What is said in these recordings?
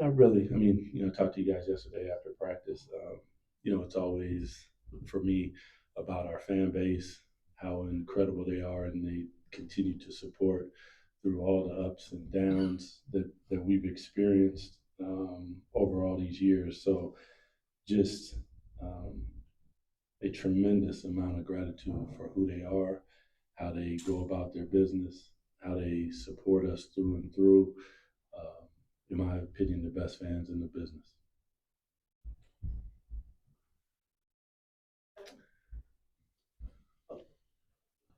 Not really. I mean, I talked to you guys yesterday after practice. It's always for me about our fan base, how incredible they are, and they continue to support through all the ups and downs that we've experienced over all these years. So just um, a tremendous amount of gratitude for who they are, how they go about their business, how they support us through and through. Uh, in my opinion, the best fans in the business.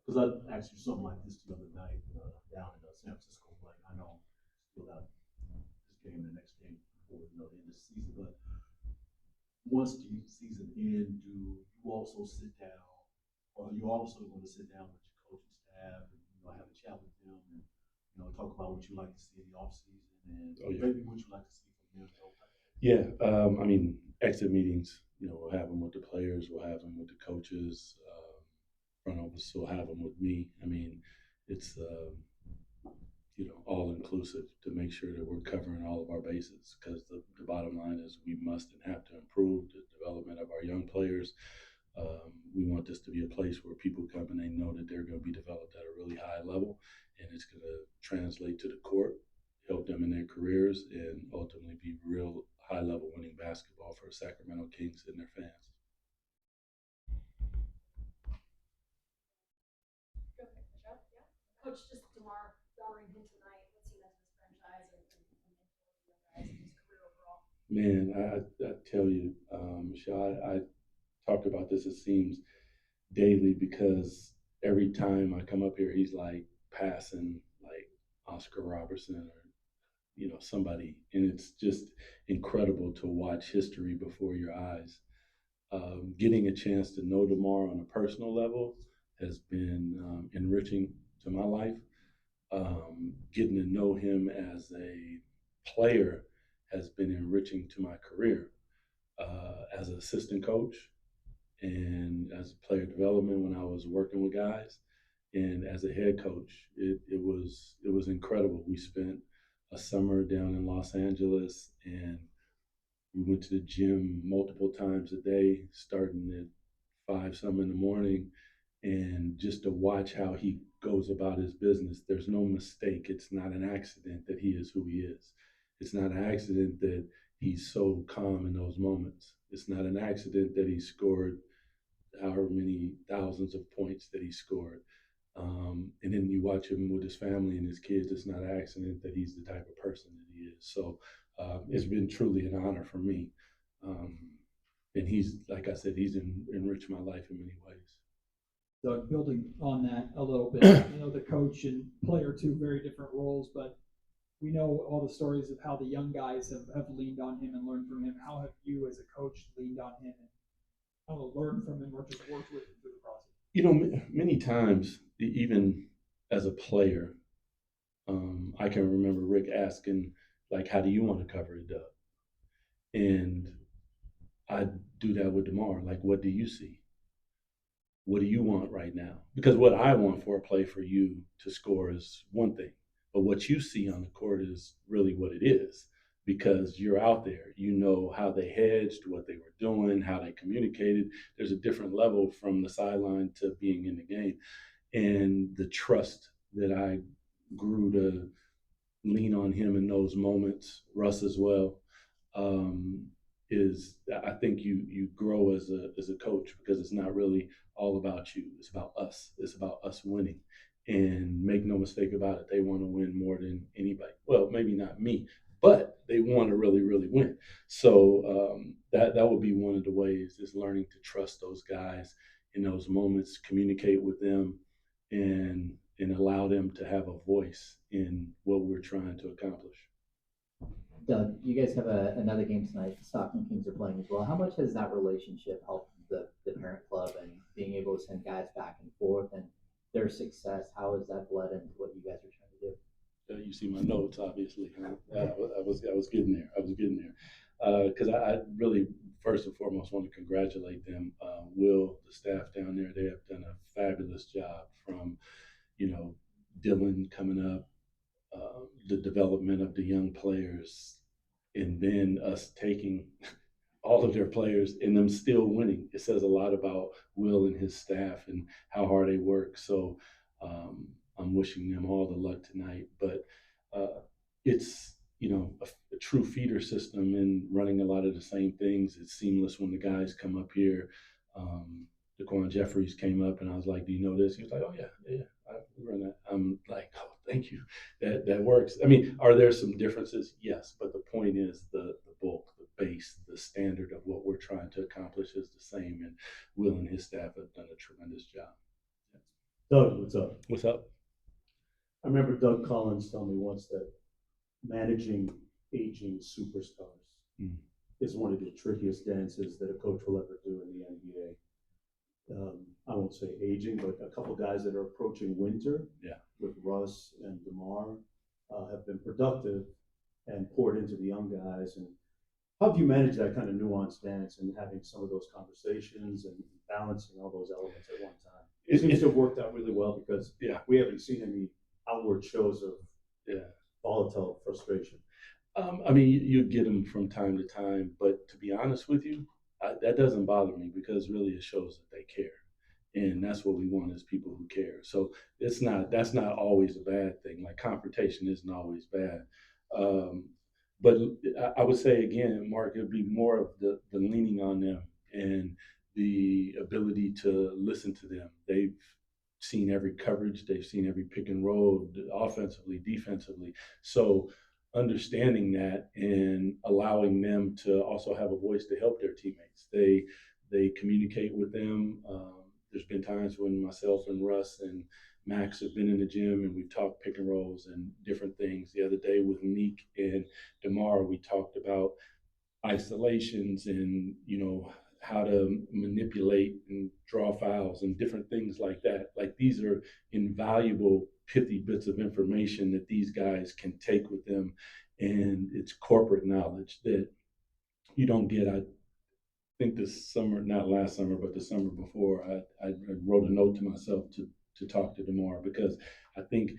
Because I asked you something like this the other night down in San Francisco. Like I know still got this game, the next game before the end of the season, but once the season ends, do you also sit down, or are you also going to sit down with your coaching staff and have a chat with them and talk about what you like to see in the off season and maybe what you like to see from them? Yeah, I mean, exit meetings. We'll have them with the players. We'll have them with the coaches. Front office will have them with me. I mean, it's all inclusive to make sure that we're covering all of our bases. Because the bottom line is we must and have to improve the development of our young players. We want this to be a place where people come and they know that they're going to be developed at a really high level, and it's going to translate to the court, help them in their careers, and ultimately be real high level winning basketball for Sacramento Kings and their fans. Coach, just DeMar honoring him tonight. What's he meant to this franchise and for you guys and his career overall? Man, I tell you, Michelle, I talk about this, it seems, daily because every time I come up here, he's like passing like Oscar Robertson or somebody, and it's just incredible to watch history before your eyes. Getting a chance to know DeMar on a personal level has been enriching to my life. Getting to know him as a player has been enriching to my career as an assistant coach and as player development when I was working with guys, and as a head coach, it was incredible. We spent a summer down in Los Angeles, and we went to the gym multiple times a day, starting at 5 some in the morning, and just to watch how he goes about his business. There's no mistake. It's not an accident that he is who he is. It's not an accident that he's so calm in those moments. It's not an accident that he scored however many thousands of points that he scored. And then you watch him with his family and his kids. It's not an accident that he's the type of person that he is. So it's been truly an honor for me. Um, and he's, like I said, he's enriched my life in many ways. Doug, building on that a little bit, the coach and player, two very different roles, but we know all the stories of how the young guys have leaned on him and learned from him. How have you as a coach leaned on him and how to learn from him or just work with him through the process? Many times, even as a player, I can remember Rick asking, like, how do you want to cover it, Doug? And I do that with DeMar. Like, what do you see? What do you want right now? Because what I want for a play for you to score is one thing, but what you see on the court is really what it is because you're out there. You know how they hedged, what they were doing, how they communicated. There's a different level from the sideline to being in the game. And the trust that I grew to lean on him in those moments, Russ as well, um, is I think you grow as a coach because it's not really all about you. It's about us. It's about us winning. And make no mistake about it, they want to win more than anybody. Well, maybe not me, but they want to really, really win. So that would be one of the ways is learning to trust those guys in those moments, communicate with them, and allow them to have a voice in what we're trying to accomplish. Doug, you guys have another game tonight. The Stockton Kings are playing as well. How much has that relationship helped the parent club and being able to send guys back and forth and their success? How has that bled into what you guys are trying to do? You see my notes, obviously. I was getting there. I was getting there because I really, first and foremost, want to congratulate them. Will, the staff down there, they have done a fabulous job from, Dylan coming up, the development of the young players, and then us taking all of their players and them still winning. It says a lot about Will and his staff and how hard they work. So I'm wishing them all the luck tonight. But it's a true feeder system and running a lot of the same things. It's seamless when the guys come up here. Daquan Jeffries came up and I was like, "Do you know this?" He was like, "Oh yeah, we run that." I'm like, "Oh, thank you. That works." I mean, are there some differences? Yes, but the point is the bulk, the base, the standard of what we're trying to accomplish is the same. And Will and his staff have done a tremendous job. Doug, what's up? What's up? I remember Doug Collins telling me once that managing aging superstars is one of the trickiest dances that a coach will ever do in the NBA. I won't say aging, but a couple guys that are approaching winter, with Russ and DeMar, have been productive and poured into the young guys. And how do you manage that kind of nuanced dance and having some of those conversations and balancing all those elements at one time? It seems to have worked out really well because we haven't seen any outward shows of volatile frustration. I mean, you get them from time to time, but to be honest with you, that doesn't bother me because really it shows that they care, and that's what we want is people who care. So that's not always a bad thing. Like confrontation isn't always bad, but I would say again, Mark, it'd be more of the leaning on them and the ability to listen to them. They've seen every coverage, they've seen every pick and roll, offensively, defensively. So understanding that and allowing them to also have a voice to help their teammates. They communicate with them. There's been times when myself and Russ and Max have been in the gym and we've talked pick and rolls and different things. The other day with Neek and DeMar, we talked about isolations and how to manipulate and draw fouls and different things like that. Like these are invaluable, pithy bits of information that these guys can take with them, and it's corporate knowledge that you don't get. I think this summer, not last summer, but the summer before, I wrote a note to myself to talk to DeMar because I think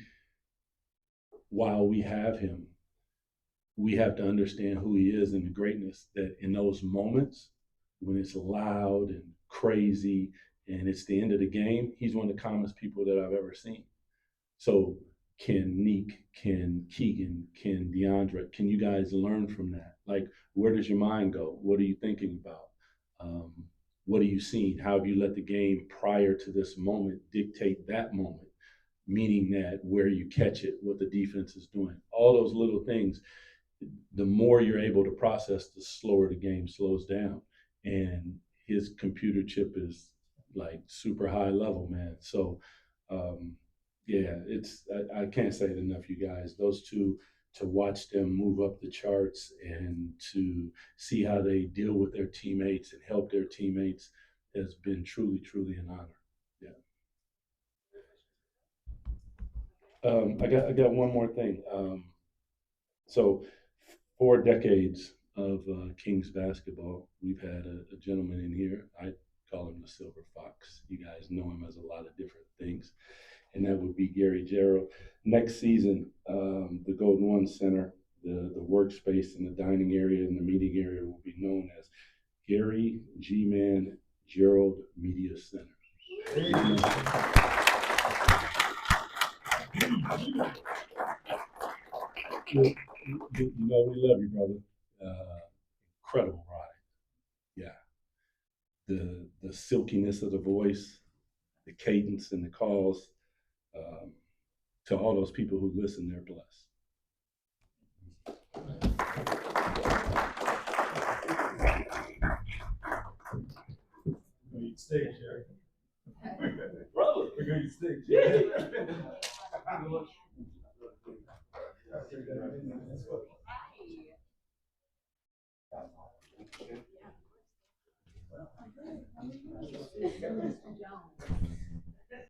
while we have him, we have to understand who he is and the greatness that in those moments when it's loud and crazy and it's the end of the game, he's one of the calmest people that I've ever seen. So can Neek, can Keegan, can DeAndre, can you guys learn from that? Like, where does your mind go? What are you thinking about? What are you seeing? How have you let the game prior to this moment dictate that moment? Meaning that where you catch it, what the defense is doing, all those little things, the more you're able to process, the slower the game slows down. And his computer chip is like super high level, man. So, I can't say it enough, you guys. Those two, to watch them move up the charts and to see how they deal with their teammates and help their teammates has been truly, truly an honor. Yeah. I got one more thing. So 4 decades of Kings basketball, we've had a gentleman in here. I call him the Silver Fox. You guys know him as a lot of different things, and that would be Gary Gerould. Next season, the Golden One Center, the workspace and the dining area and the meeting area will be known as Gary G-Man Gerould Media Center. You know we love you, brother. Incredible ride. Yeah. The silkiness of the voice, the cadence and the calls. To all those people who listen, they're blessed. We're going to stage, Eric. Brother, we're going to stage. Yeah.